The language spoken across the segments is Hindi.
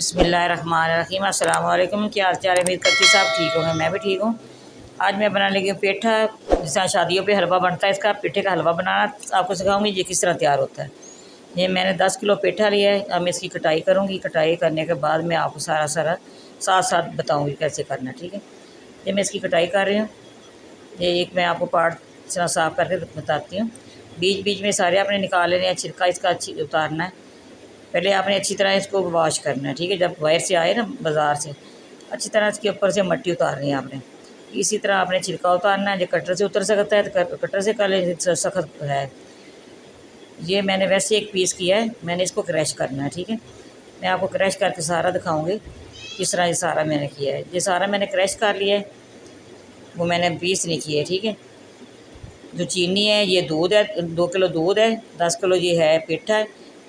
बिस्मिल्लाहिर्रहमानिर्रहीम। अस्सलाम वालेकुम। क्या हाल चाल है? उम्मीद करती सब ठीक होंगे। मैं भी ठीक हूँ। आज मैं बनाने लगी हूँ पेठा। जिस तरह शादियों पे हलवा बनता है, इसका पेठे का हलवा बनाना आपको सिखाऊंगी ये किस तरह तैयार होता है। ये मैंने 10 किलो पेठा लिया है। अब मैं इसकी कटाई करूँगी। कटाई करने के बाद मैं आपको सारा सारा साथ साथ बताऊँगी कैसे करना है। ठीक है, ये मैं इसकी कटाई कर रही हूँ। ये एक मैं आपको पार्ट इस तरह साफ़ करके बताती हूँ। बीच बीच में सारे आपने निकाल लेने हैं। छिलका इसका अच्छी उतारना है। पहले आपने अच्छी तरह इसको वॉश करना है। ठीक है, जब बाहर से आए ना बाज़ार से, अच्छी तरह इसके ऊपर से मिट्टी उतारनी है आपने। इसी तरह आपने छिलका उतारना है। जो कटर से उतर सकता है तो कटर से कर ले, सख्त है। ये मैंने वैसे एक पीस किया है, मैंने इसको क्रैश करना है। ठीक है, मैं आपको क्रैश करके सारा दिखाऊंगी किस तरह ये सारा मैंने किया है। ये सारा मैंने क्रैश कर लिया है, वो मैंने पीस नहीं किया है। ठीक है, जो चीनी है, ये दूध है, 2 किलो दूध है, 10 किलो ये है पेठा है।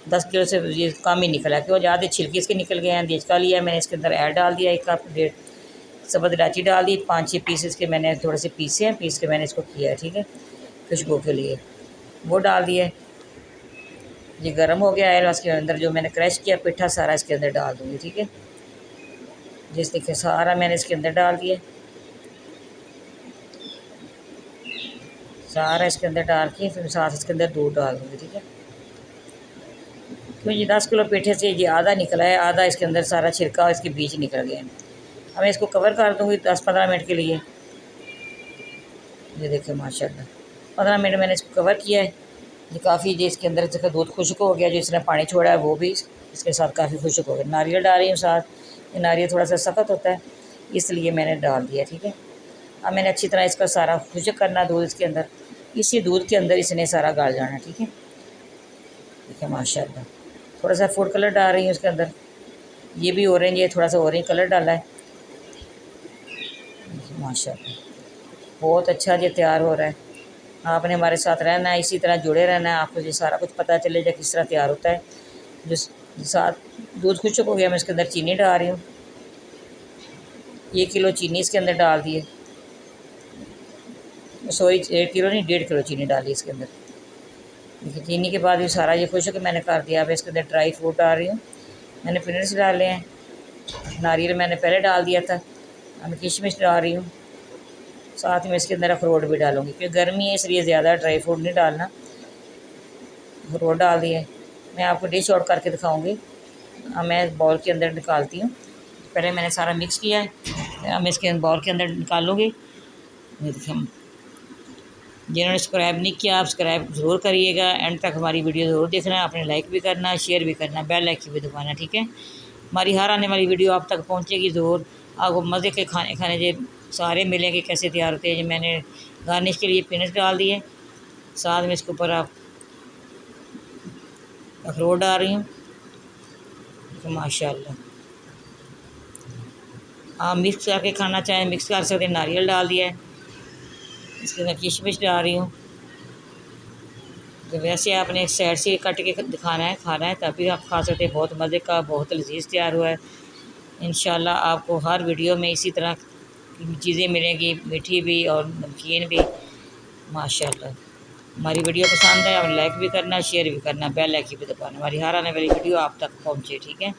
10 किलो से ये कम ही निकला क्यों, ज़्यादा छिलके इसके निकल गए हैं। देचका लिया है मैंने, इसके अंदर ऐड डाल दिया 1 कप 1.5 सब्ज़ इलायची डाल दी। 5-6 पीस इसके मैंने थोड़े से पीसे हैं, पीस के मैंने इसको किया है। ठीक है, खुशबू के लिए वो डाल दिया है। ये गर्म हो गया है। इसके अंदर जो मैंने क्रश किया पेठा सारा इसके अंदर डाल दूँगी। ठीक है, जिस देखिए सारा मैंने इसके अंदर डाल दिया, सारा इसके अंदर डाल के फिर साथ इसके अंदर दूध डाल दूँगी। ठीक है, क्योंकि ये 10 किलो पेठे से ये आधा निकला है, आधा इसके अंदर सारा छिलका और इसके बीज निकल गए हैं। अब मैं इसको कवर कर दूँगी 10-15 मिनट के लिए। ये देखिए माशाल्लाह 15 मिनट मैंने इसको कवर किया है। ये काफ़ी जो इसके अंदर से दूध खुश्क हो गया, जो इसने पानी छोड़ा है वो भी इसके साथ काफ़ी खुश्क हो गया। नारियल डाल रही हूँ साथ। ये नारियल थोड़ा सा सख्त होता है, इसलिए मैंने डाल दिया। ठीक है, अब मैंने अच्छी तरह इसका सारा खुश्क करना दूध इसके अंदर। इसी दूध के अंदर इसने सारा गाल जाना। ठीक है, देखिए माशाल्लाह थोड़ा सा फूड कलर डाल रही हूँ इसके अंदर। ये भी ऑरेंज है, थोड़ा सा ऑरेंज कलर डाला है। माशाल्लाह बहुत अच्छा ये तैयार हो रहा है। आपने हमारे साथ रहना है, इसी तरह जुड़े रहना है। आपको ये सारा कुछ पता चलेगा किस तरह तैयार होता है। जिस साथ दूध खुश्क हो गया, मैं इसके अंदर चीनी डाल रही हूँ। 1 किलो चीनी इसके अंदर डाल दिए, सॉरी 1 किलो नहीं 1.5 किलो चीनी डाली इसके अंदर। देखिए चीनी के बाद भी सारा ये खुश्क मैंने कर दिया। अब इसके अंदर ड्राई फ्रूट डाल रही हूँ। मैंने पीनट्स डाले हैं, नारियल मैंने पहले डाल दिया था। अब मैं किशमिश डाल रही हूँ, साथ में इसके अंदर अखरोट भी डालूँगी क्योंकि गर्मी है इसलिए ज़्यादा ड्राई फ्रूट नहीं डालना। अखरोट डाल दिए। मैं आपको डिश आउट करके दिखाऊँगी। अब मैं बाउल के अंदर निकालती हूँ। पहले मैंने सारा मिक्स किया है, अब मैं इसके बाउल के अंदर निकालूँगी। देखिए जिन्होंने सब्सक्राइब नहीं किया आप सब्सक्राइब ज़रूर करिएगा। एंड तक हमारी वीडियो ज़रूर देखना है। आपने लाइक भी करना है, शेयर भी करना है, बेल आइकन भी दबाना। ठीक है, हमारी हर आने वाली वीडियो आप तक पहुंचेगी ज़रूर। आपको मज़े के खाने खाने जो सारे मिलेंगे कैसे तैयार होते हैं। जो मैंने गार्निश के लिए पीनट्स डाल दिए, साथ में इसके ऊपर आप अखरोट डाल रही हूँ। तो माशाल्लाह आप मिक्स करके खाना चाहें मिक्स कर सकते हैं। नारियल डाल दिया है, इसके अंदर किशमिश डाल रही हूँ। तो वैसे आपने एक साइड से कट के दिखाना है, खाना है, तभी आप खा सकते हैं। बहुत मज़े का बहुत लजीज तैयार हुआ है। इंशाल्लाह आपको हर वीडियो में इसी तरह की चीज़ें मिलेंगी, मीठी भी और नमकीन भी। माशाल्लाह हमारी वीडियो पसंद है, आप लाइक भी करना, शेयर भी करना, बेल आइकन भी दबाना। हमारी हर आने वाली वीडियो आप तक पहुँचे। ठीक है।